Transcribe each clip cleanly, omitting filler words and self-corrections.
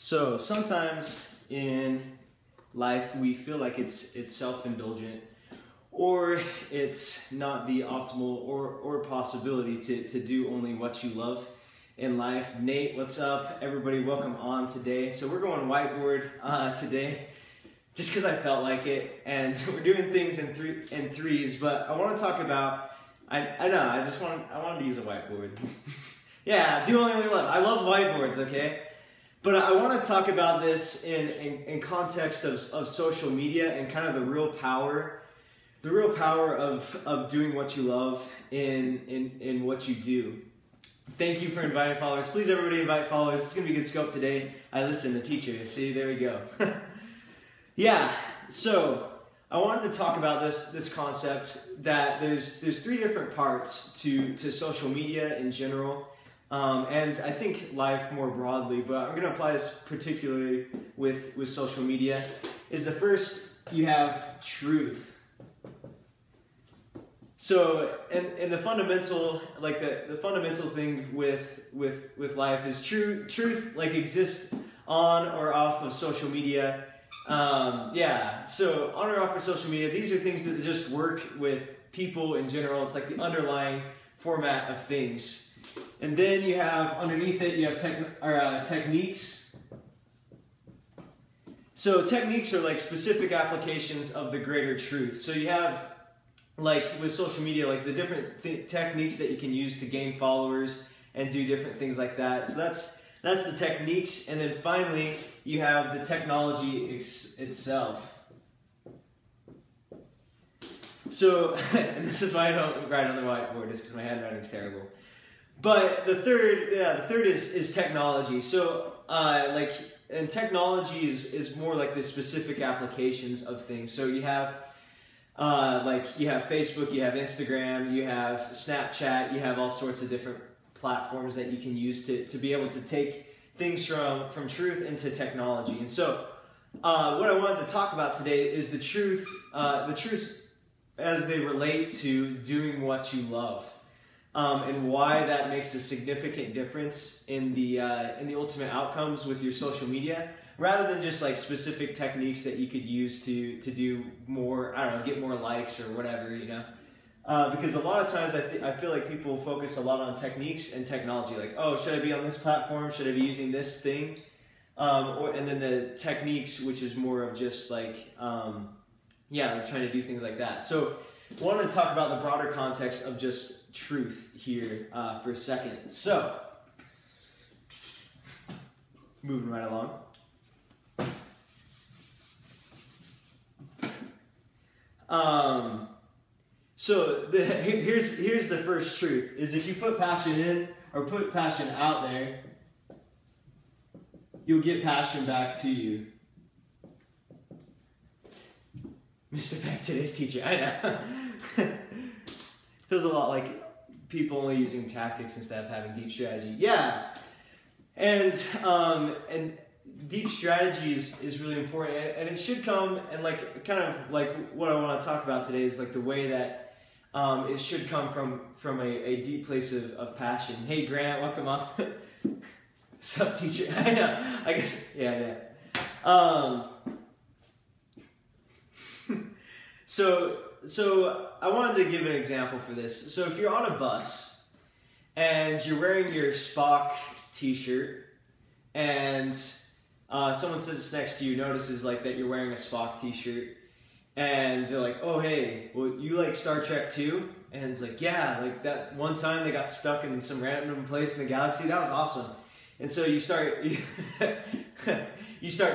So sometimes in life we feel like it's self-indulgent, or it's not the optimal or possibility to do only what you love in life. Nate, what's up? Everybody, welcome on today. So we're going whiteboard today, just because I felt like it, and we're doing things in threes. But I want to talk about. I wanted to use a whiteboard. Yeah, do only what you love. I love whiteboards, okay? But I want to talk about this in context of social media and kind of the real power of doing what you love in what you do. Thank you for inviting followers. Please, everybody, invite followers. It's going to be a good scope today. I listen to teacher. See, there we go. Yeah, so I wanted to talk about this concept that there's three different parts to social media in general. And I think life more broadly, but I'm going to apply this particularly with social media. Is the first, you have truth. So, and the fundamental, like the fundamental thing with life is truth like exists on or off of social media. Yeah, so on or off of social media, these are things that just work with people in general. It's like the underlying format of things. And then you have, underneath it, you have techniques. So techniques are like specific applications of the greater truth. So you have, like with social media, like the different techniques that you can use to gain followers and do different things like that. So that's the techniques. And then finally, you have the technology itself. So, and this is why I don't write on the whiteboard, just because my handwriting is terrible. But the third is technology. So, and technology is more like the specific applications of things. So you have, you have Facebook, you have Instagram, you have Snapchat, you have all sorts of different platforms that you can use to be able to take things from truth into technology. And so, what I wanted to talk about today is the truth as they relate to doing what you love. And why that makes a significant difference in the ultimate outcomes with your social media, rather than just like specific techniques that you could use to do more, I don't know, get more likes or whatever, you know. Because a lot of times I feel like people focus a lot on techniques and technology, like, oh, should I be on this platform? Should I be using this thing? And then the techniques, which is more of just like, like trying to do things like that. So I wanted to talk about the broader context of just truth here for a second. So, moving right along. Here's the first truth, is if you put passion in or put passion out there, you'll get passion back to you. Mr. Beck, today's teacher, I know. Feels a lot like people only using tactics instead of having deep strategy. Yeah, and deep strategy is really important, and it should come, and like kind of like what I want to talk about today is like the way that it should come from a deep place of passion. Hey Grant, welcome up. What's up, teacher? I know. I guess yeah. So I wanted to give an example for this. So if you're on a bus and you're wearing your Spock t-shirt and someone sits next to you, notices like that you're wearing a Spock t-shirt, and they're like, oh hey, well you like Star Trek too? And it's like, yeah, like that one time they got stuck in some random place in the galaxy, that was awesome. And so you start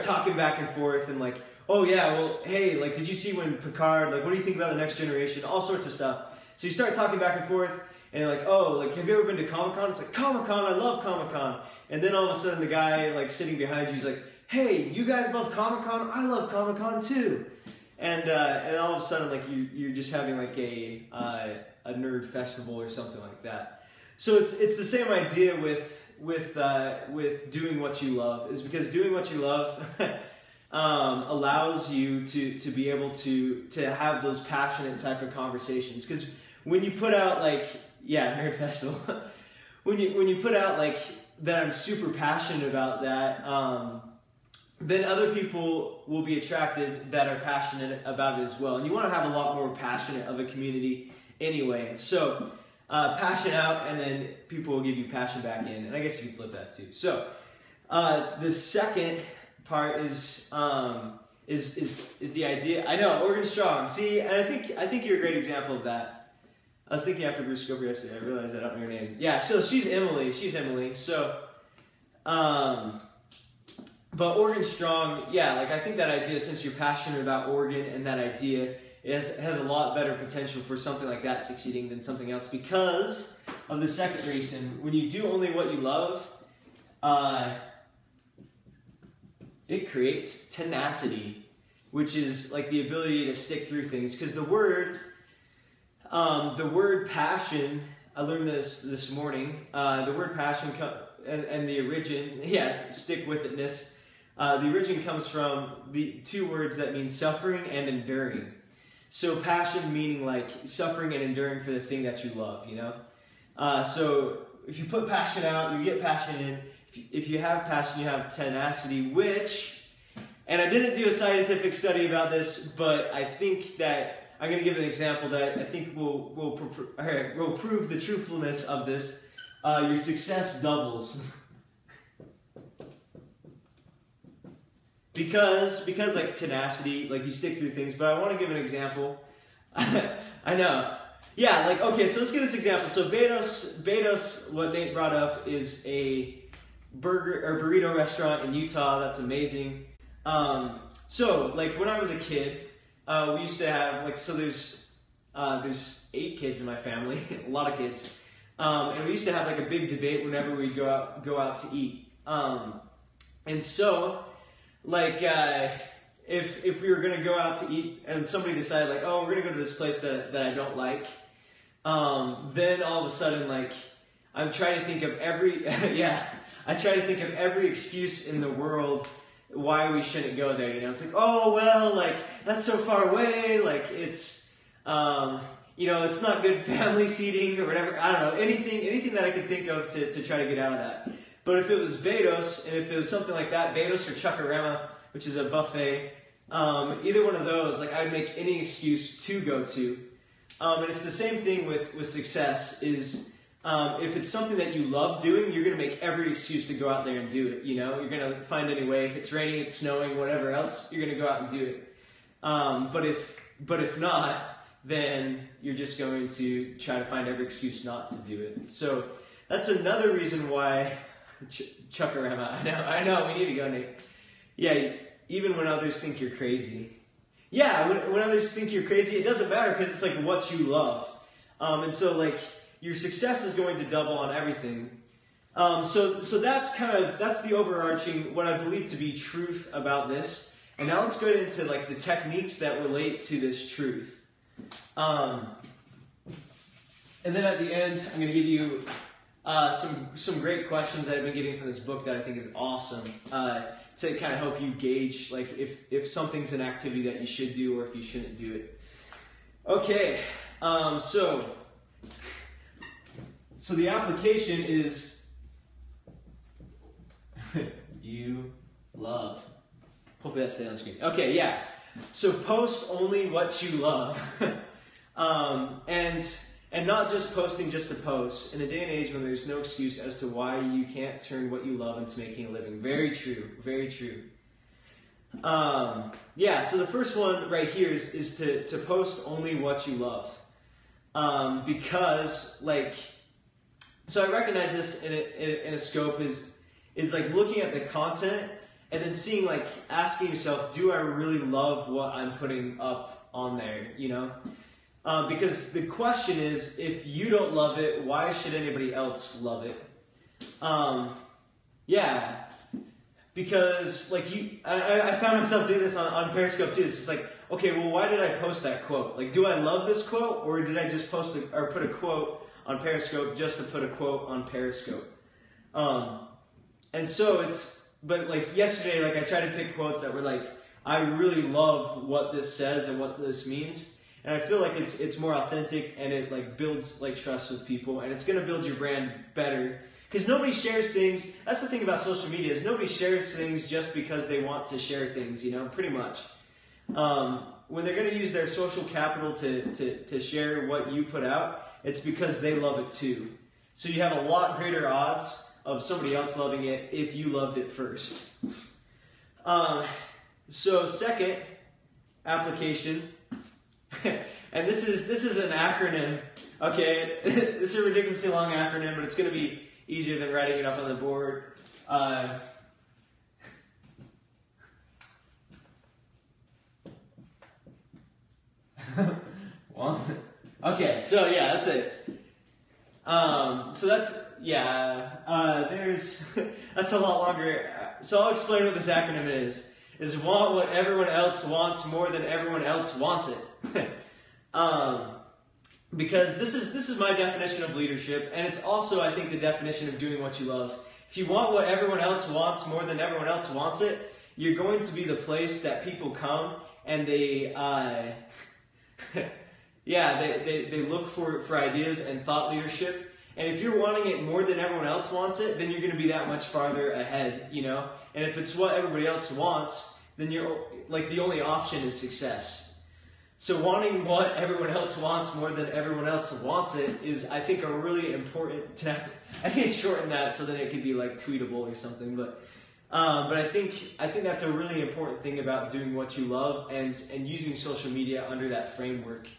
talking back and forth and like, oh yeah, well, hey, like, did you see when Picard, like, what do you think about the Next Generation? All sorts of stuff. So you start talking back and forth, and you're like, oh, like, have you ever been to Comic-Con? It's like, Comic-Con, I love Comic-Con. And then all of a sudden the guy, like, sitting behind you is like, hey, you guys love Comic-Con? I love Comic-Con too. And all of a sudden, like, you're just having, like, a nerd festival or something like that. So it's the same idea with doing what you love, is because doing what you love allows you to be able to have those passionate type of conversations. Because when you put out like, yeah, Nerd Festival, when you put out like that I'm super passionate about that, then other people will be attracted that are passionate about it as well. And you want to have a lot more passionate of a community anyway. So passion out, and then people will give you passion back in. And I guess you can flip that too. So the second part is the idea. I know, Oregon Strong. See, and I think you're a great example of that. I was thinking after Bruce Scoper yesterday, I realized I don't know your name. Yeah, so she's Emily. So, but Oregon Strong, yeah, like I think that idea, since you're passionate about Oregon and that idea, has a lot better potential for something like that succeeding than something else, because of the second reason. When you do only what you love, it creates tenacity, which is like the ability to stick through things. Because the word passion, I learned this morning, the word passion and the origin, stick-with-itness, the origin comes from the two words that mean suffering and enduring. So passion meaning like suffering and enduring for the thing that you love, you know? So if you put passion out, you get passion in. If you have passion, you have tenacity, which, and I didn't do a scientific study about this, but I think that I'm going to give an example that I think will prove the truthfulness of this. Your success doubles. because like tenacity, like you stick through things, but I want to give an example. I know. Yeah, like, okay, so let's give this example. So Betos, what Nate brought up, is a burger or burrito restaurant in Utah. That's amazing. So like when I was a kid, we used to have like, so there's 8 kids in my family, a lot of kids, and we used to have like a big debate whenever we go out to eat. And so like if we were gonna go out to eat and somebody decided like, oh, we're gonna go to this place that I don't like, then all of a sudden like I'm trying to think of every I try to think of every excuse in the world why we shouldn't go there, you know? It's like, oh, well, like, that's so far away, like, it's, you know, it's not good family seating or whatever, I don't know, anything that I could think of to try to get out of that. But if it was Betos, and if it was something like that, Betos or Chuckarama, which is a buffet, either one of those, like, I would make any excuse to go to. And it's the same thing with success, is if it's something that you love doing, you're going to make every excuse to go out there and do it, you know? You're going to find any way. If it's raining, it's snowing, whatever else, you're going to go out and do it. But if not, then you're just going to try to find every excuse not to do it. So that's another reason why Chuckarama. I know, we need to go, Nate. Yeah, even when others think you're crazy. Yeah, when others think you're crazy, it doesn't matter because it's like what you love. And so like, your success is going to double on everything. So that's that's the overarching, what I believe to be truth about this. And now let's go into like the techniques that relate to this truth. And then at the end, I'm going to give you some great questions that I've been getting from this book that I think is awesome, to kind of help you gauge like if something's an activity that you should do or if you shouldn't do it. Okay, So the application is you love. Hopefully that stays on screen. Okay, yeah. So post only what you love. And not just posting just to post. In a day and age when there's no excuse as to why you can't turn what you love into making a living. Very true. Very true. Yeah, so the first one right here is to post only what you love. Because like, so I recognize this in a scope is like looking at the content and then seeing like asking yourself, do I really love what I'm putting up on there, you know? Because the question is, if you don't love it, why should anybody else love it? Yeah, because like I found myself doing this on Periscope too. It's just like, okay, well, why did I post that quote? Like, do I love this quote, or did I just post or put a quote on Periscope just to put a quote on Periscope? And so but like yesterday, like I tried to pick quotes that were like, I really love what this says and what this means. And I feel like it's more authentic and it like builds like trust with people, and it's going to build your brand better Because nobody shares things. That's the thing about social media, is nobody shares things just because they want to share things, pretty much. When they're going to use their social capital to share what you put out, it's because they love it too. So you have a lot greater odds of somebody else loving it if you loved it first. So second application, and this is an acronym. Okay, this is a ridiculously long acronym, but it's going to be easier than writing it up on the board. Well, okay, so yeah, that's it. So that's, that's a lot longer. So I'll explain what this acronym is want what everyone else wants more than everyone else wants it. Because this is my definition of leadership, and it's also, I think, the definition of doing what you love. If you want what everyone else wants more than everyone else wants it, you're going to be the place that people come and they they look for ideas and thought leadership. And if you're wanting it more than everyone else wants it, then you're going to be that much farther ahead, And if it's what everybody else wants, then you're like the only option is success. So wanting what everyone else wants more than everyone else wants it is, I think, a really important task. I need to shorten that so that it could be like tweetable or something. But I think that's a really important thing about doing what you love and using social media under that framework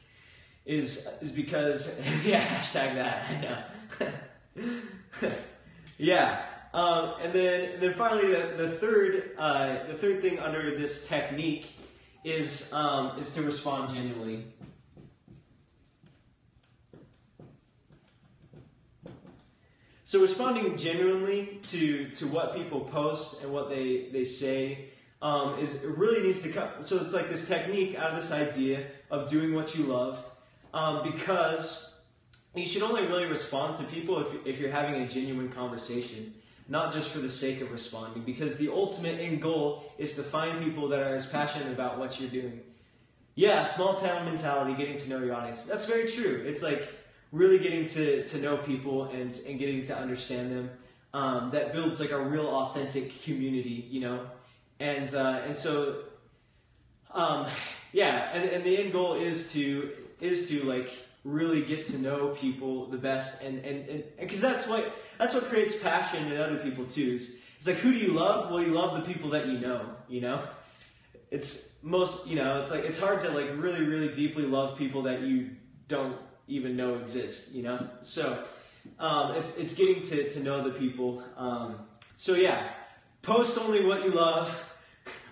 is because hashtag that, I know. Yeah. And then finally the third thing under this technique is to respond genuinely. So responding genuinely to what people post and what they say is it really needs to come. So it's like this technique out of this idea of doing what you love, because you should only really respond to people if you're having a genuine conversation. Not just for the sake of responding, because the ultimate end goal is to find people that are as passionate about what you're doing. Yeah, small town mentality, getting to know your audience. That's very true. It's like really getting to know people and getting to understand them. That builds like a real authentic community, And so, and the end goal is to like really get to know people the best, and because that's what creates passion in other people too. It's like, who do you love? Well, you love the people that you know. It's it's like it's hard to like really, really deeply love people that you don't even know exist, So it's getting to know the people. So yeah, post only what you love,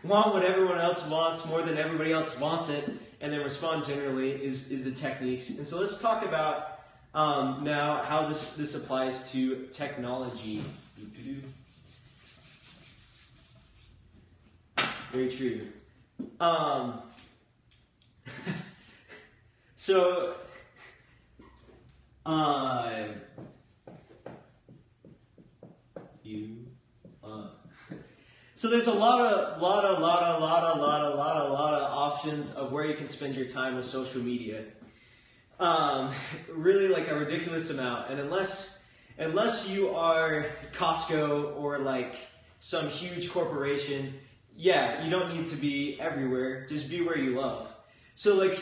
want what everyone else wants more than everybody else wants it, and then respond generally is the techniques. And so let's talk about now how this applies to technology. Very true. So So there's a lot of options of where you can spend your time with social media. Really like a ridiculous amount. And unless you are Costco or like some huge corporation, you don't need to be everywhere. Just be where you love. So like,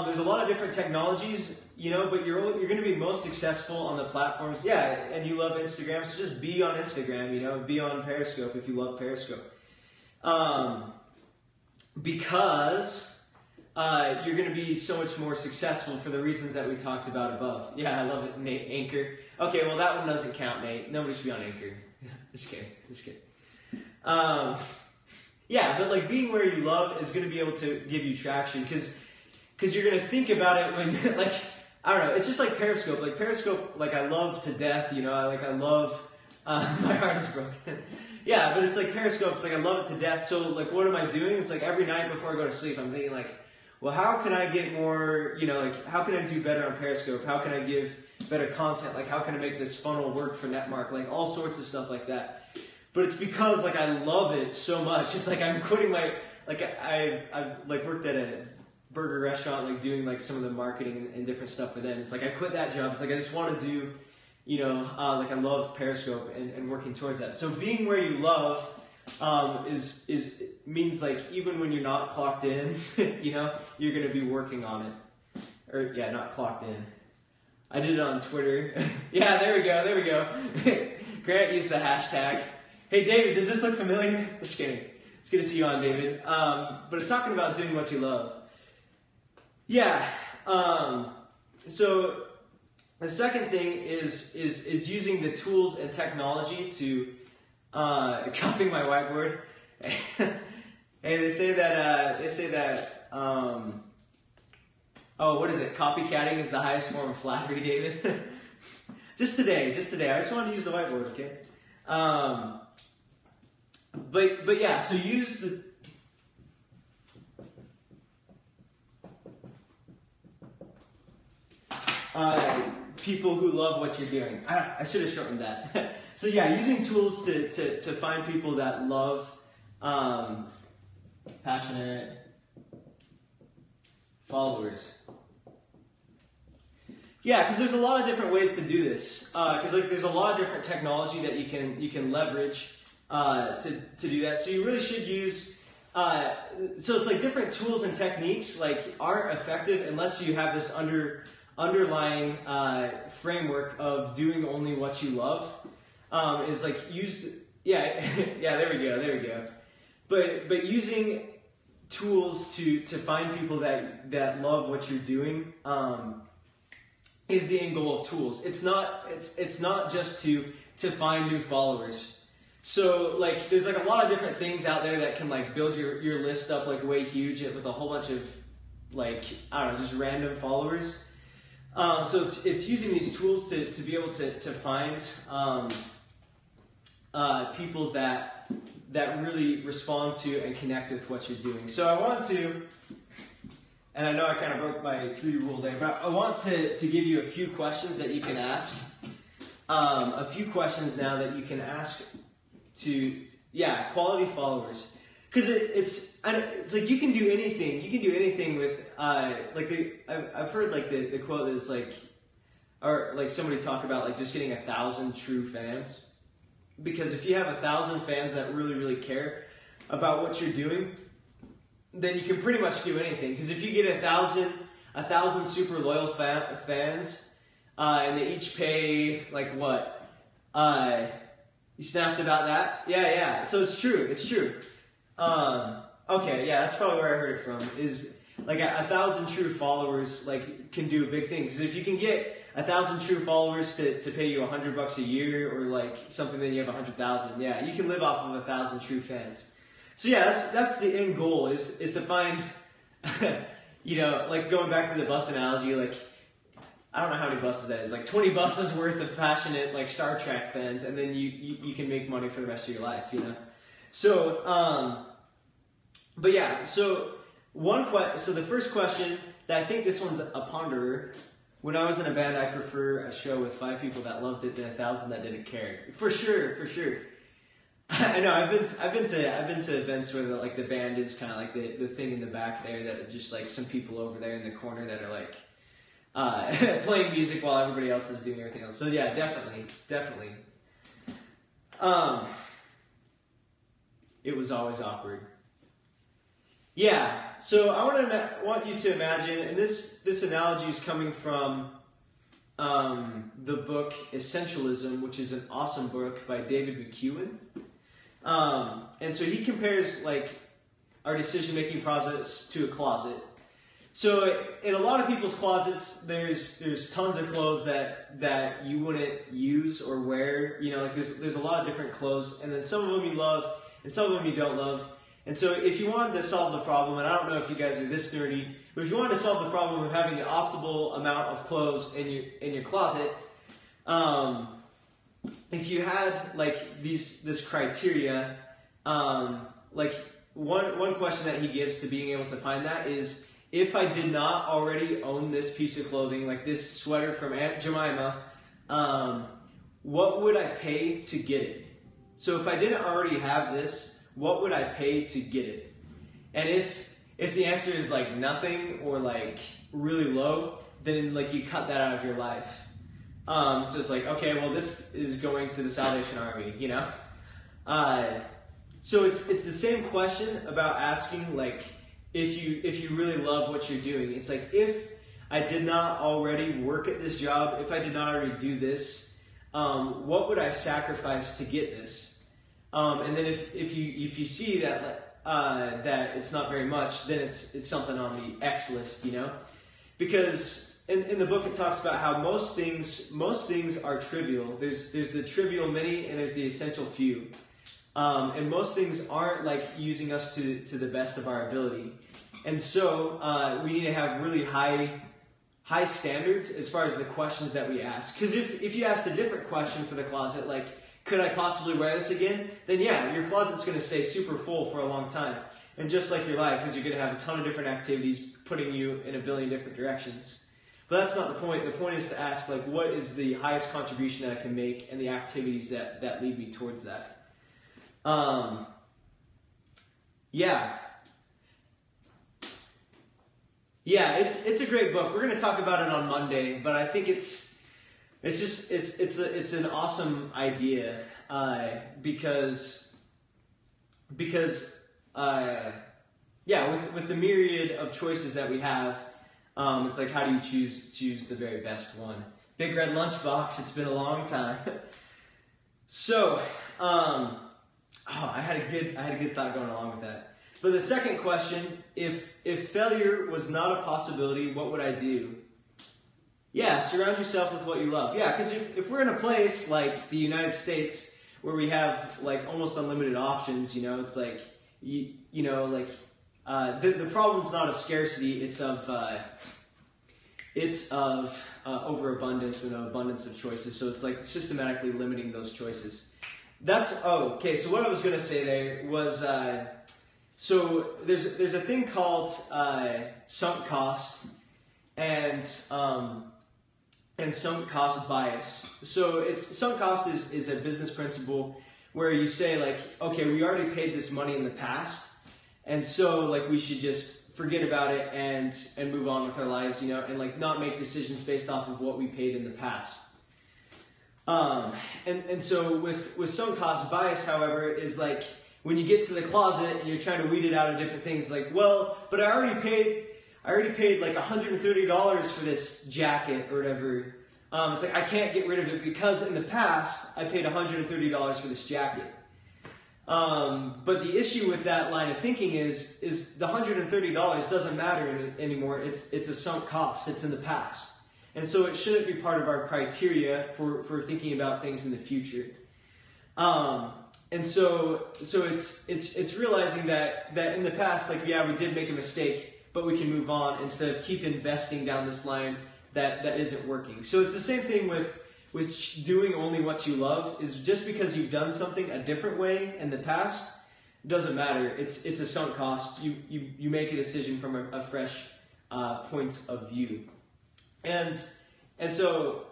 there's a lot of different technologies, but you're going to be most successful on the platforms. Yeah, and you love Instagram, so just be on Instagram, be on Periscope if you love Periscope. Because you're going to be so much more successful for the reasons that we talked about above. Yeah, I love it, Nate. Anchor. Okay, well that one doesn't count, Nate. Nobody should be on Anchor. Just kidding. Yeah, but like being where you love is going to be able to give you traction because you're going to think about it when, like, I don't know, it's just like Periscope. Like Periscope, like I love to death, I love, my heart is broken. Yeah, but it's like Periscope, it's like I love it to death. So like, what am I doing? It's like every night before I go to sleep, I'm thinking like, well, how can I get more, how can I do better on Periscope? How can I give better content? Like, how can I make this funnel work for Netmark? Like all sorts of stuff like that. But it's because like I love it so much. It's like I'm quitting I've like worked at a burger restaurant, like doing like some of the marketing and different stuff for them. It's like I quit that job. It's like I just want to do like I love Periscope and working towards that. So being where you love means like even when you're not clocked in, you're going to be working on it. Or yeah, not clocked in. I did it on Twitter. Yeah, there we go. Grant used the hashtag. Hey David, does this look familiar? Just kidding. It's good to see you on, David. But it's talking about doing what you love. Yeah. So the second thing is using the tools and technology to copying my whiteboard. And they say that what is it? Copycatting is the highest form of flattery, David. Just today. I just wanted to use the whiteboard, okay? But yeah, so use the people who love what you're doing. I should have shortened that. So yeah, using tools to find people that love passionate followers. Yeah, because there's a lot of different ways to do this. Because like there's a lot of different technology that you can leverage to do that. So you really should use. So it's like different tools and techniques like aren't effective unless you have this underlying framework of doing only what you love. Is like yeah there we go. But using tools to find people that love what you're doing. Is the end goal of tools. It's not just to find new followers. So like there's like a lot of different things out there that can like build your list up like way huge with a whole bunch of like I don't know, just random followers. So it's using these tools to be able to find people that really respond to and connect with what you're doing. So I want to. And I know I kind of broke my 3 rule there, but I want to give you a few questions that you can ask. A few questions now that you can ask to, quality followers. Because it's like you can do anything. You can do anything with, I've heard like the quote is like, or like somebody talk about like just getting 1,000 true fans. Because if you have 1,000 fans that really, really care about what you're doing, then you can pretty much do anything. Because if you get 1,000 super loyal fans, and they each pay like what? You snapped about that? Yeah. So it's true. Okay, yeah, that's probably where I heard it from. Is like 1,000 true followers like can do a big thing. Because if you can get 1,000 true followers to pay you $100 a year or like something, then you have 100,000. Yeah, you can live off of 1,000 true fans. So yeah, that's the end goal is to find, like going back to the bus analogy, like I don't know how many buses that is, like 20 buses worth of passionate like Star Trek fans, and then you can make money for the rest of your life, So, but yeah, so so the first question that I think this one's a ponderer. When I was in a band, I prefer a show with 5 people that loved it than 1,000 that didn't care. For sure. I know I've been to events where the band is kind of like the thing in the back there that just like some people over there in the corner that are like playing music while everybody else is doing everything else. So yeah, definitely. It was always awkward. Yeah, so I want you to imagine, and this analogy is coming from the book Essentialism, which is an awesome book by David McEwen. And so he compares like our decision-making process to a closet. So in a lot of people's closets, there's tons of clothes that you wouldn't use or wear. Like there's a lot of different clothes, and then some of them you love, and some of them you don't love. And so if you wanted to solve the problem, and I don't know if you guys are this nerdy, but if you wanted to solve the problem of having the optimal amount of clothes in your closet, if you had like this criteria, like one question that he gives to being able to find that is, if I did not already own this piece of clothing, like this sweater from Aunt Jemima, what would I pay to get it? So if I didn't already have this, what would I pay to get it? And if the answer is like nothing or like really low, then like you cut that out of your life. So it's like, okay, well, this is going to the Salvation Army, you know? So it's the same question about asking, like, if you really love what you're doing. It's like, if I did not already work at this job, if I did not already do this, what would I sacrifice to get this? And then if you see that that it's not very much, then it's something on the X list, you know? Because in the book it talks about how most things are trivial. There's the trivial many and there's the essential few. And most things aren't like using us to the best of our ability. And so we need to have really high standards as far as the questions that we ask. Because if you asked a different question for the closet, like, could I possibly wear this again? Then yeah, your closet's going to stay super full for a long time. And just like your life, is you're going to have a ton of different activities putting you in a billion different directions. But that's not the point. The point is to ask, like, what is the highest contribution that I can make and the activities that lead me towards that. Yeah, it's a great book. We're going to talk about it on Monday, but I think it's an awesome idea because with the myriad of choices that we have, it's like, how do you choose the very best one? Big red lunchbox. It's been a long time. So, I had a good thought going along with that. But the second question, if failure was not a possibility, what would I do? Yeah, surround yourself with what you love. Yeah, because if we're in a place like the United States where we have like almost unlimited options, you know, it's like, the problem's not of scarcity, it's of overabundance and abundance of choices. So it's like systematically limiting those choices. Okay, so what I was going to say there was, so there's a thing called sunk cost and sunk cost bias. So sunk cost is a business principle where you say, like, okay, we already paid this money in the past, and so like we should just forget about it and move on with our lives, you know, and like not make decisions based off of what we paid in the past. And so with sunk cost bias, however, is like when you get to the closet and you're trying to weed it out of different things, like, well, but I already paid like $130 for this jacket or whatever. It's like, I can't get rid of it because in the past I paid $130 for this jacket. But the issue with that line of thinking is the $130 doesn't matter anymore. It's a sunk cost. It's in the past. And so it shouldn't be part of our criteria for thinking about things in the future. And so it's realizing that in the past, like, yeah, we did make a mistake, but we can move on instead of keep investing down this line that isn't working. So it's the same thing with doing only what you love. Is just because you've done something a different way in the past doesn't matter. It's a sunk cost. You make a decision from a fresh point of view. And so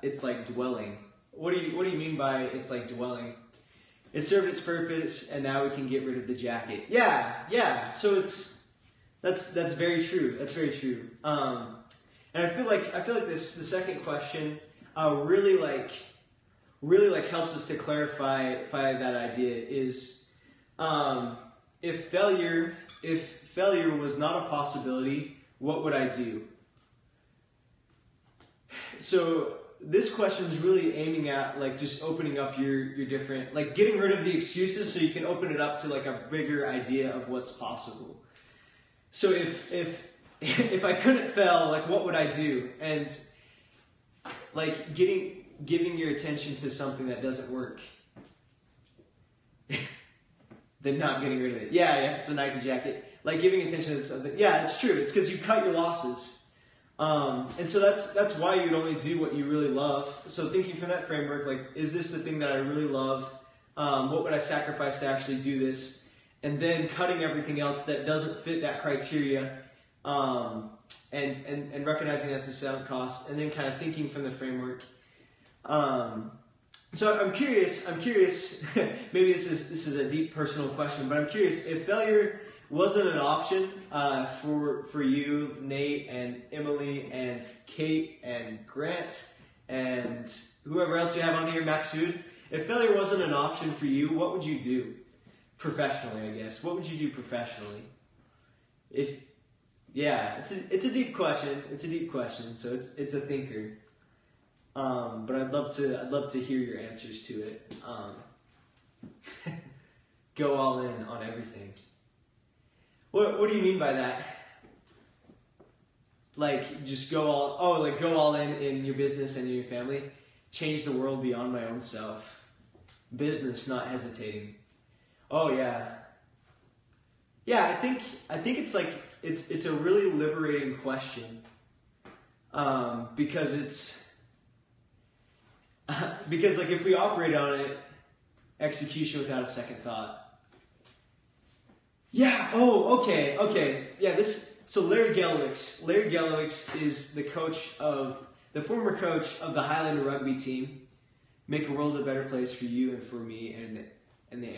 it's like dwelling. What do you mean by it's like dwelling? It served its purpose, and now we can get rid of the jacket. Yeah. So that's very true. That's very true. And I feel like the second question really helps us to clarify that idea. Is if failure was not a possibility, what would I do? So this question is really aiming at like just opening up your different, like getting rid of the excuses so you can open it up to like a bigger idea of what's possible. So if I couldn't fail, like what would I do? And like giving your attention to something that doesn't work, then not getting rid of it. Yeah, if it's a Nike jacket, like giving attention to something. Yeah, it's true. It's because you cut your losses. And so that's why you'd only do what you really love. So thinking from that framework, like, is this the thing that I really love? What would I sacrifice to actually do this? And then cutting everything else that doesn't fit that criteria, and recognizing that's a sunk cost, and then kind of thinking from the framework. So I'm curious. Maybe this is a deep personal question, but I'm curious if failure wasn't an option for you, Nate and Emily and Kate and Grant and whoever else you have on here, Maksud. If failure wasn't an option for you, what would you do? Professionally, I guess. What would you do professionally? It's a deep question. It's a deep question, so it's a thinker. But I'd love to hear your answers to it. Go all in on everything. What do you mean by that? Like just go all in your business and in your family. Change the world beyond my own self. Business, not hesitating. Oh yeah. Yeah, I think it's like it's a really liberating question. Because like if we operate on it, execution without a second thought. Yeah. Oh, okay. Yeah. So Larry Gelowicz is the former coach of the Highland rugby team. Make a world a better place for you and for me and the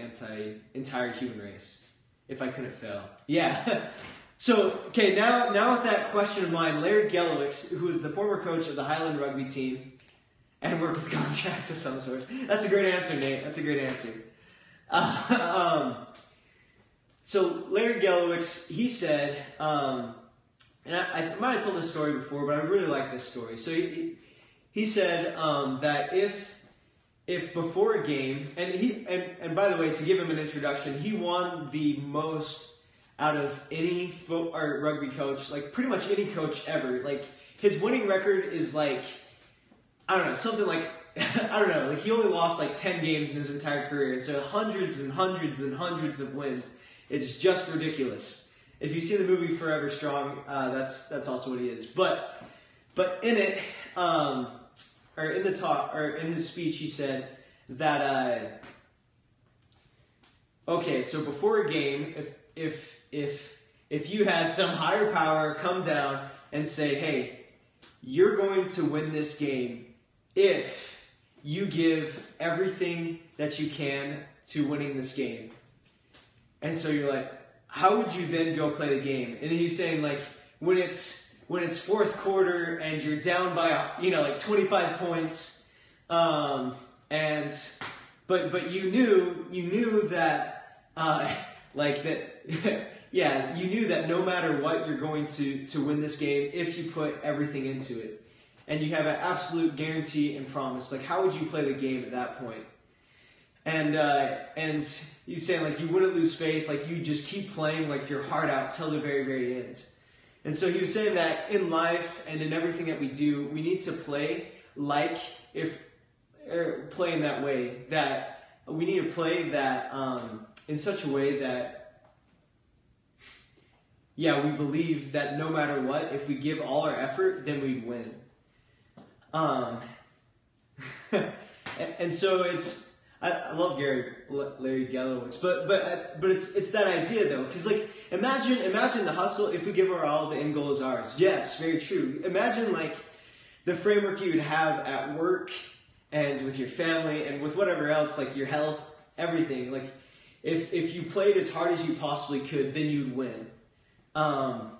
entire human race. If I couldn't fail. Yeah. So okay, now with that question in mind, Larry Gelowicz, who is the former coach of the Highland rugby team, and worked with contracts of some sort. That's a great answer, Nate. That's a great answer. So Larry Gelowicz, he said, and I might have told this story before, but I really like this story. So he said that if before a game, and by the way, to give him an introduction, he won the most out of any rugby coach, like pretty much any coach ever. Like his winning record is like, I don't know, something like, I don't know, like he only lost like 10 games in his entire career. And so hundreds and hundreds and hundreds of wins. It's just ridiculous. If you see the movie Forever Strong, that's also what he is. But in it, or in the talk, or in his speech, he said that, okay, so before a game, if you had some higher power come down and say, hey, you're going to win this game if you give everything that you can to winning this game. And so you're like, how would you then go play the game? And he's saying like, when it's fourth quarter and you're down by, like 25 points, but you knew that, like that, yeah, you knew that no matter what, you're going to win this game if you put everything into it. And you have an absolute guarantee and promise. Like, how would you play the game at that point? And he's saying, like, you wouldn't lose faith. Like, you just keep playing, like, your heart out till the very, very end. And so he was saying that in life and in everything that we do, we need to play play in that way. That we need to play that in such a way that, yeah, we believe that no matter what, if we give all our effort, then we'd win. And so I love Larry Gelowicz, but it's that idea though, because like imagine the hustle. If we give our all, the end goal is ours. Yes, very true. Imagine like the framework you would have at work and with your family and with whatever else, like your health, everything. Like if you played as hard as you possibly could, then you'd win. That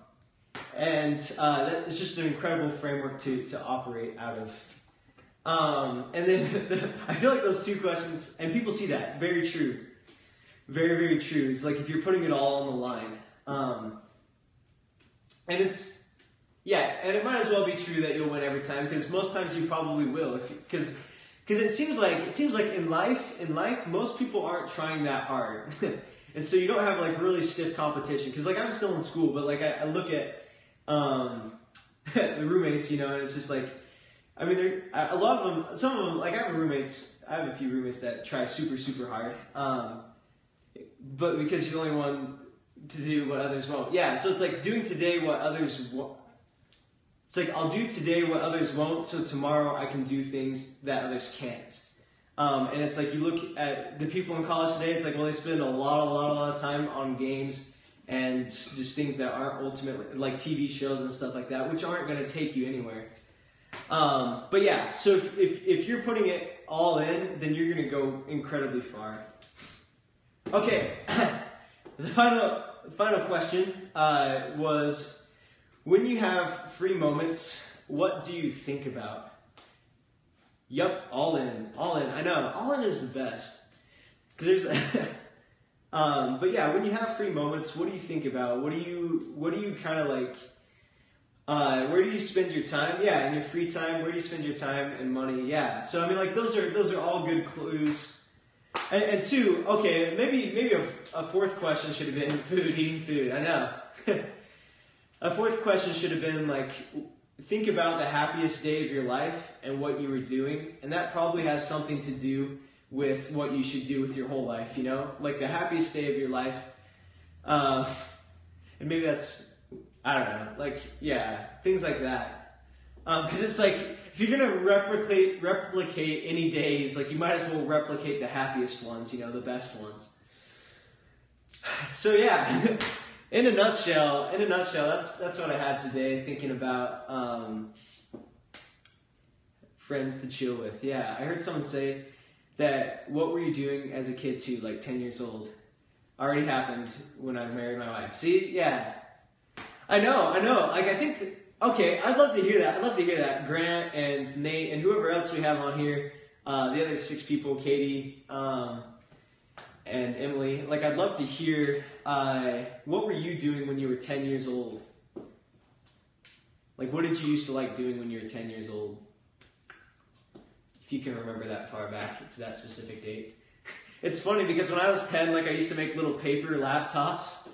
is just an incredible framework to operate out of. And then I feel like those two questions, and people see that, very true. Very, very true. It's like if you're putting it all on the line. And it might as well be true that you'll win every time, because most times you probably will. Because it seems like in life, most people aren't trying that hard. And so you don't have like really stiff competition. Because like I'm still in school, but like I look at the roommates, and it's just like, I mean, a lot of them, some of them, like I have a few roommates that try super, super hard. But because you're the only one to do what others won't. Yeah, so it's like doing today what others won't. It's like I'll do today what others won't, so tomorrow I can do things that others can't. And it's like you look at the people in college today, it's like, well, they spend a lot of time on games and just things that aren't ultimately, like TV shows and stuff like that, which aren't going to take you anywhere. But yeah, so if you're putting it all in, then you're going to go incredibly far. Okay, the final question was, when you have free moments, what do you think about? Yep, all in. I know, all in is the best. Because there's, but yeah, when you have free moments, what do you think about? What do you kind of like? Where do you spend your time? Yeah, in your free time, where do you spend your time and money? Yeah. So I mean, like those are all good clues. And two, okay, maybe a fourth question should have been eating food. I know. A fourth question should have been like, think about the happiest day of your life and what you were doing, and that probably has something to do with what you should do with your whole life. You know, like the happiest day of your life, and maybe that's, I don't know, like yeah, things like that. Because it's like, if you're gonna replicate any days, like you might as well replicate the happiest ones, you know, the best ones. So yeah, in a nutshell, that's what I had today, thinking about friends to chill with. Yeah, I heard someone say that, what were you doing as a kid too, like 10 years old? Already happened when I married my wife. See, yeah. I know, like I think, okay, I'd love to hear that. Grant and Nate and whoever else we have on here, the other 6 people, Katie, and Emily, like I'd love to hear, what were you doing when you were 10 years old? Like what did you used to like doing when you were 10 years old? If you can remember that far back to that specific date. It's funny because when I was 10, like I used to make little paper laptops,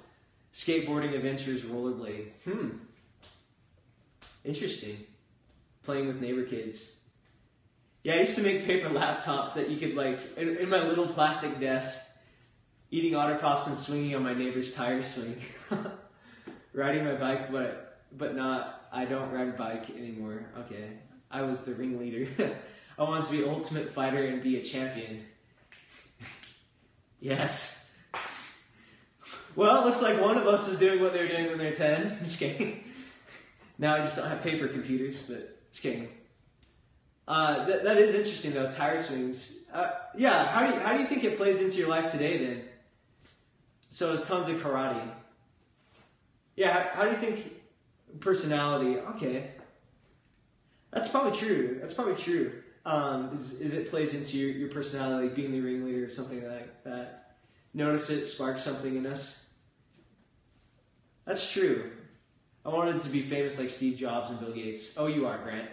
skateboarding adventures, rollerblade. Interesting. Playing with neighbor kids. Yeah, I used to make paper laptops that you could like, in my little plastic desk, eating Otter Pops and swinging on my neighbor's tire swing. Riding my bike, but not, I don't ride a bike anymore. Okay, I was the ringleader. I wanted to be ultimate fighter and be a champion. Yes. Well, it looks like one of us is doing what they're doing when they're 10. Just kidding. Now I just don't have paper computers, but just kidding. That is interesting though, tire swings. Yeah, how do you think it plays into your life today then? So it's tons of karate. Yeah, how do you think personality? Okay, that's probably true. Is it plays into your personality, like being the ringleader or something like that? Notice it sparks something in us. That's true. I wanted to be famous like Steve Jobs and Bill Gates. Oh, you are, Grant.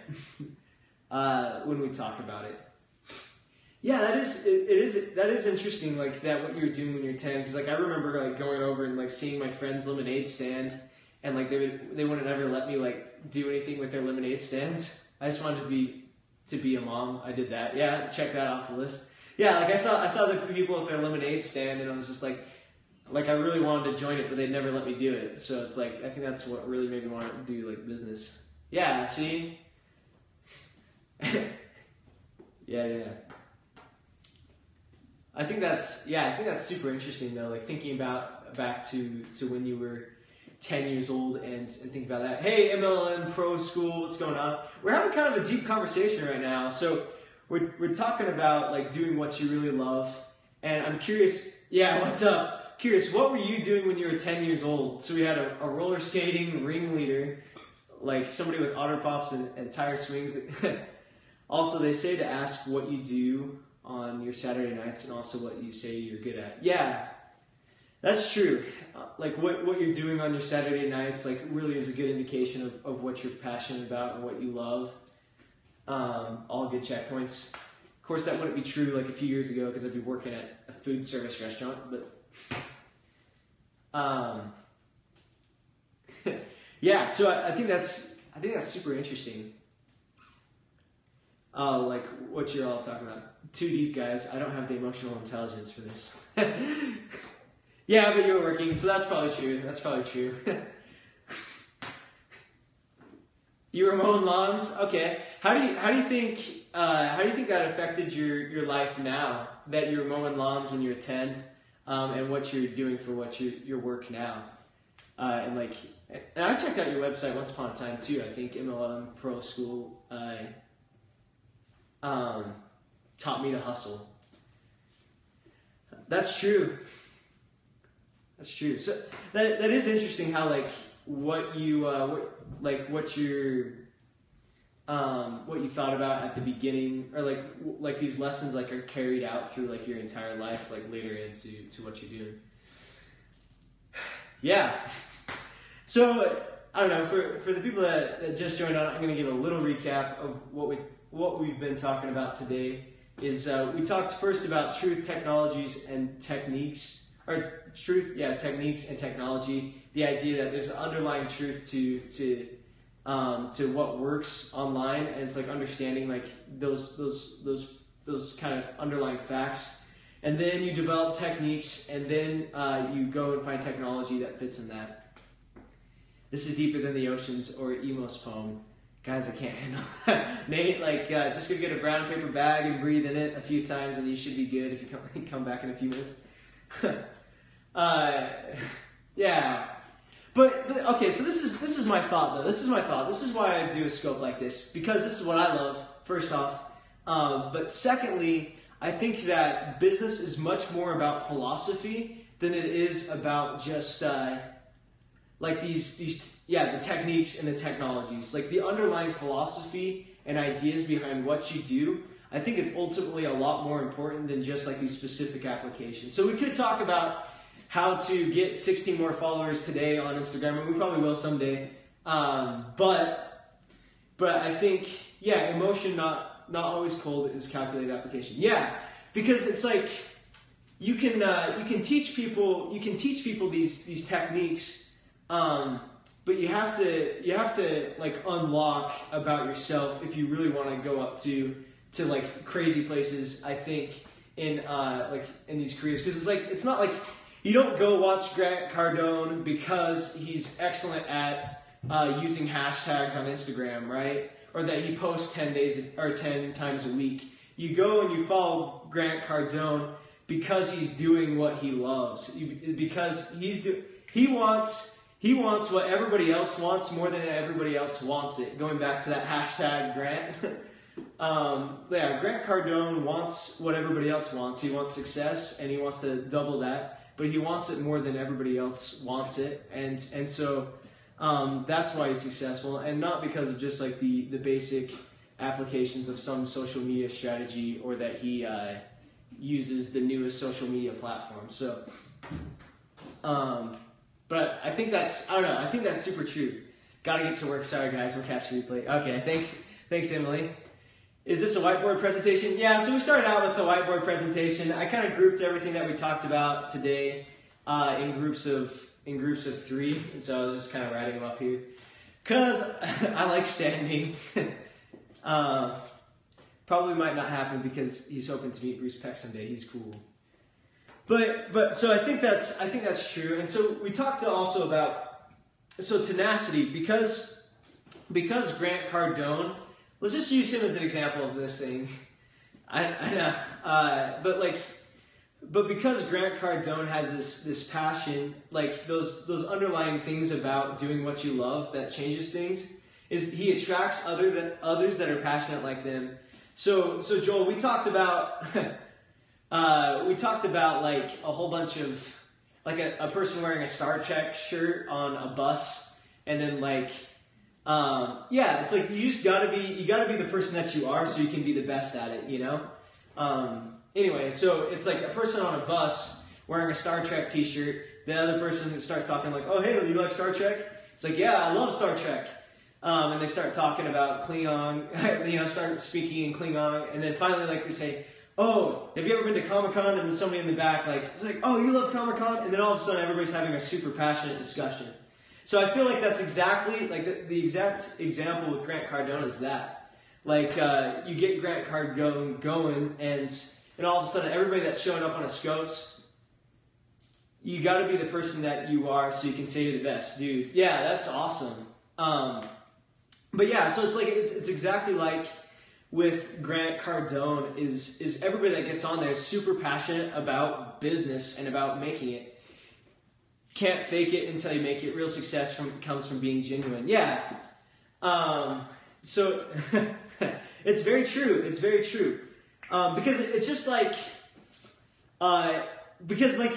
When we talk about it. Yeah, that is interesting, like that what you were doing when you were 10, because like I remember like going over and like seeing my friend's lemonade stand, and like they wouldn't ever let me like do anything with their lemonade stands. I just wanted to be a mom. I did that. Yeah, check that off the list. Yeah, like I saw the people with their lemonade stand, and I was just like I really wanted to join it, but they'd never let me do it. So it's like I think that's what really made me want to do like business. Yeah, see. Yeah. I think that's super interesting though. Like thinking about back to when you were 10 years old and think about that. Hey, MLM Pro School, what's going on? We're having kind of a deep conversation right now. So we're talking about like doing what you really love. And I'm curious. Yeah, what's up? Curious, what were you doing when you were 10 years old? So we had a roller skating ringleader, like somebody with Otter Pops and tire swings. Also, they say to ask what you do on your Saturday nights and also what you say you're good at. Yeah, that's true. Like what you're doing on your Saturday nights like really is a good indication of what you're passionate about and what you love. All good checkpoints. Of course, that wouldn't be true like a few years ago because I'd be working at a food service restaurant, but yeah, so I think that's super interesting. Like what you're all talking about. Too deep, guys. I don't have the emotional intelligence for this. Yeah, but you were working, so that's probably true. You were mowing lawns? Okay. How do you think that affected your life now that you were mowing lawns when you were 10, and what you're doing for your work now? And I checked out your website once upon a time too. I think MLM Pro School taught me to hustle. That's true. So that is interesting how like what you're what you thought about at the beginning, or like these lessons like are carried out through like your entire life, like later into what you're doing. Yeah. So I don't know, for the people that just joined on, I'm going to give a little recap of what we've been talking about today. Is we talked first about truth, technologies, and techniques, or techniques and technology. The idea that there's an underlying truth to what works online, and it's like understanding like those kind of underlying facts, and then you develop techniques, and then you go and find technology that fits in that. This is deeper than the oceans or Emo's poem. Guys, I can't handle that. Nate, just go get a brown paper bag and breathe in it a few times, and you should be good if you come back in a few minutes. Yeah. But okay, so this is my thought though. This is my thought. This is why I do a scope like this, because this is what I love, first off. But secondly, I think that business is much more about philosophy than it is about just the techniques and the technologies. Like the underlying philosophy and ideas behind what you do, I think is ultimately a lot more important than just like these specific applications. So we could talk about how to get 16 more followers today on Instagram, and we probably will someday. But I think, emotion not always cold is calculated application. Yeah, because it's like you can teach people these techniques, but you have to like unlock about yourself if you really want to go up to like crazy places. I think in these careers, because it's not like you don't go watch Grant Cardone because he's excellent at using hashtags on Instagram, right? Or that he posts 10 times a week. You go and you follow Grant Cardone because he's doing what he loves. Because he wants what everybody else wants more than everybody else wants it. Going back to that hashtag Grant. Grant Cardone wants what everybody else wants. He wants success, and he wants to double that. But he wants it more than everybody else wants it, and so that's why he's successful, and not because of just like the basic applications of some social media strategy, or that he uses the newest social media platform. So, but I think that's I think that's super true. Got to get to work. Sorry guys, we're catching replay. Okay, thanks Emily. Is this a whiteboard presentation? Yeah, so we started out with the whiteboard presentation. I kind of grouped everything that we talked about today in groups of 3, and so I was just kind of writing them up here. Because I like standing. Probably might not happen because he's hoping to meet Bruce Peck someday. He's cool. But so I think that's true. And so we talked also about tenacity, because Grant Cardone. Let's just use him as an example of this thing. I know, but because Grant Cardone has this passion, like those underlying things about doing what you love that changes things, is he attracts others that are passionate like them. So Joel, we talked about like a whole bunch of like a person wearing a Star Trek shirt on a bus, and then like. It's like you gotta be the person that you are so you can be the best at it, you know? Anyway, so it's like a person on a bus wearing a Star Trek t-shirt, the other person starts talking like, oh, hey, do you like Star Trek? It's like, yeah, I love Star Trek. And they start talking about Klingon, start speaking in Klingon, and then finally like they say, oh, have you ever been to Comic-Con? And then somebody in the back it's like, oh, you love Comic-Con? And then all of a sudden everybody's having a super passionate discussion. So I feel like that's exactly, like the exact example with Grant Cardone is that. Like, you get Grant Cardone going, and all of a sudden everybody that's showing up on a Scopes, you gotta be the person that you are so you can say you're the best. Dude, yeah, that's awesome. But yeah, so it's like, it's exactly like with Grant Cardone is everybody that gets on there is super passionate about business and about making it. Can't fake it until you make it. Real success comes from being genuine. Yeah. So it's very true. It's very true. Because it's just like, because like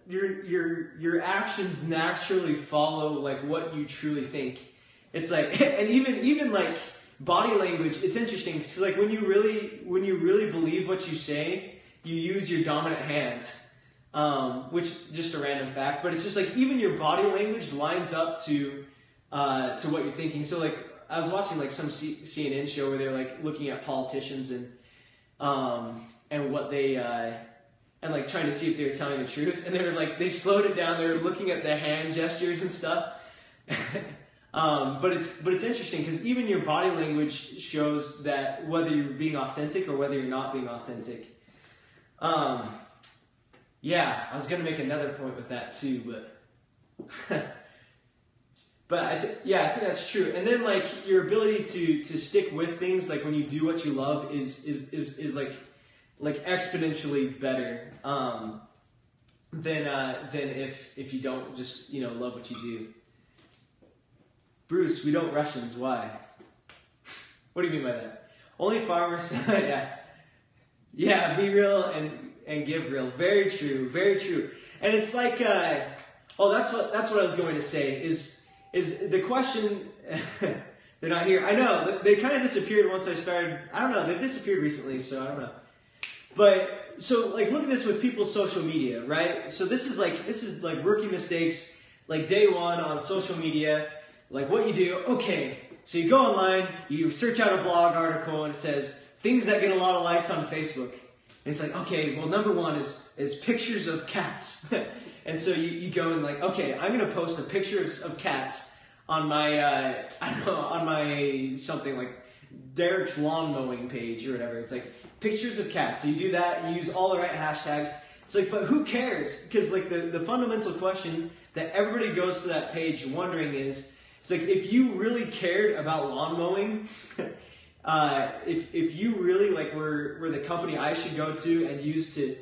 your actions naturally follow like what you truly think. It's like, and even like body language, it's interesting. Because like when you really believe what you say, you use your dominant hand. Which just a random fact, but it's just like even your body language lines up to what you're thinking. So like I was watching like some CNN show where they're like looking at politicians and what they and like trying to see if they were telling the truth, and they were like they slowed it down. They were looking at the hand gestures and stuff. But it's interesting because even your body language shows that whether you're being authentic or whether you're not being authentic. Yeah, I was gonna make another point with that too, but I think that's true. And then like your ability to stick with things, like when you do what you love, is like exponentially better than if you don't just love what you do. Bruce, we don't Russians. Why? What do you mean by that? Only farmers. Yeah. Be real and give real. Very true. Very true. And it's like, that's what I was going to say. Is the question? They're not here. I know they kind of disappeared once I started. I don't know. They've disappeared recently, so I don't know. But so like look at this with people's social media, right? So this is like rookie mistakes, like day one on social media. Like what you do, okay, so you go online, you search out a blog article, and it says things that get a lot of likes on Facebook. And it's like, okay, well, number one is pictures of cats. And so you go and like, okay, I'm going to post a picture of cats on my, on my something like Derek's lawn mowing page or whatever. It's like pictures of cats. So you do that, you use all the right hashtags. It's like, but who cares? Because like the fundamental question that everybody goes to that page wondering is, it's like if you really cared about lawn mowing, if you really like were the company I should go to and use to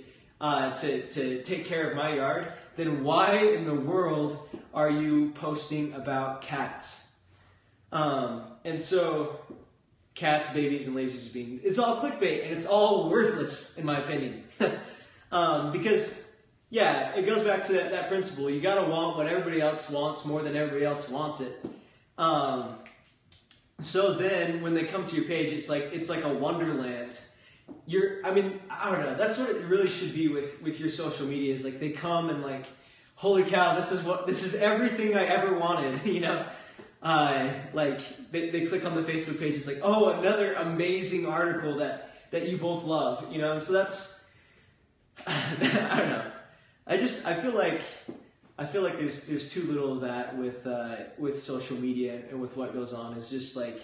take care of my yard, then why in the world are you posting about cats? And so cats, babies, and lasers beans, it's all clickbait and it's all worthless in my opinion. Because yeah, it goes back to that principle. You gotta want what everybody else wants more than everybody else wants it. So then when they come to your page, it's like a wonderland. I don't know. That's what it really should be with your social media. Is like they come and like, holy cow, this is everything I ever wanted. Like they click on the Facebook page. It's like, oh, another amazing article that you both love. And so that's I don't know. I feel like there's too little of that with social media and with what goes on. It's just like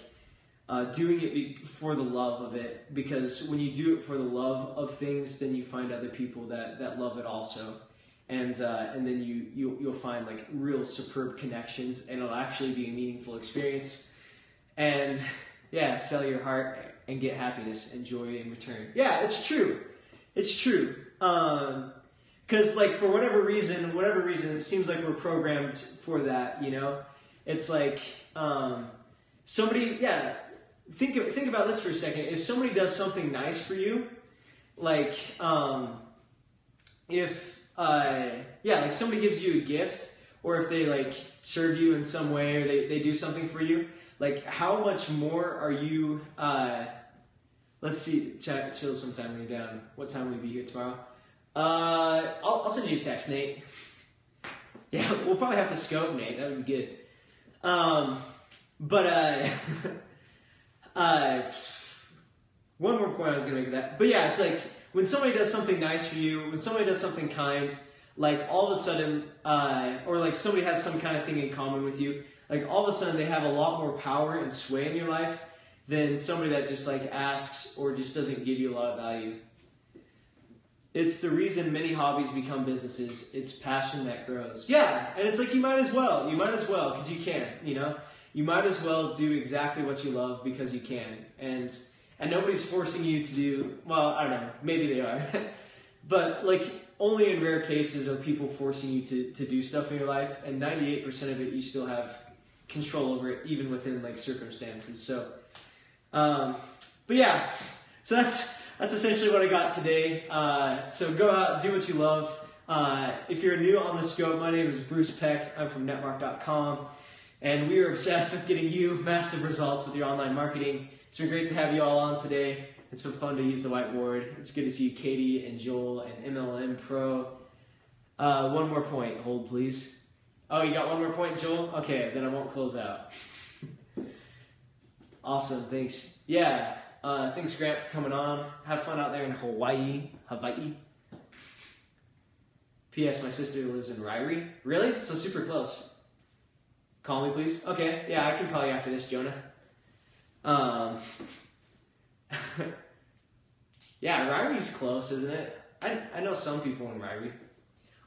doing it for the love of it, because when you do it for the love of things, then you find other people that love it also, and then you'll find like real superb connections, and it'll actually be a meaningful experience, and yeah, sell your heart and get happiness and joy in return. Yeah, it's true. Because like for whatever reason, it seems like we're programmed for that. It's like somebody. Yeah, think about this for a second. If somebody does something nice for you, like like somebody gives you a gift, or if they like serve you in some way, or they do something for you, like how much more are you? Let's see, chill sometime when you're down. What time will you be here tomorrow? I'll send you a text, Nate. Yeah, we'll probably have to scope, Nate. That would be good. One more point I was going to make of that. But yeah, it's like when somebody does something nice for you, when somebody does something kind, like all of a sudden, or like somebody has some kind of thing in common with you, like all of a sudden they have a lot more power and sway in your life than somebody that just like asks or just doesn't give you a lot of value. It's the reason many hobbies become businesses. It's passion that grows. Yeah, and it's like you might as well, because you can, You might as well do exactly what you love because you can. And nobody's forcing you to do, well, I don't know, maybe they are. But like only in rare cases are people forcing you to do stuff in your life, and 98% of it you still have control over it, even within like circumstances. So, but yeah, so that's essentially what I got today. So go out, do what you love. If you're new on the scope, my name is Bruce Peck. I'm from Netmark.com. And we are obsessed with getting you massive results with your online marketing. It's been great to have you all on today. It's been fun to use the whiteboard. It's good to see Katie and Joel and MLM Pro. One more point. Hold, please. Oh, you got one more point, Joel? Okay, then I won't close out. Awesome, thanks. Yeah, thanks, Grant, for coming on. Have fun out there in Hawaii. P.S. My sister lives in Rigby. Really? So super close. Call me, please. Okay, yeah, I can call you after this, Jonah. Yeah, Rigby's close, isn't it? I know some people in Rigby.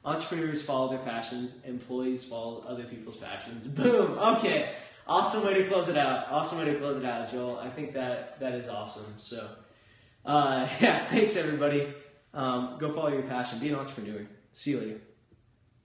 Entrepreneurs follow their passions. Employees follow other people's passions. Boom! Okay. Awesome way to close it out. Awesome way to close it out, Joel. I think that is awesome. So, yeah, thanks, everybody. Go follow your passion. Be an entrepreneur. See you later.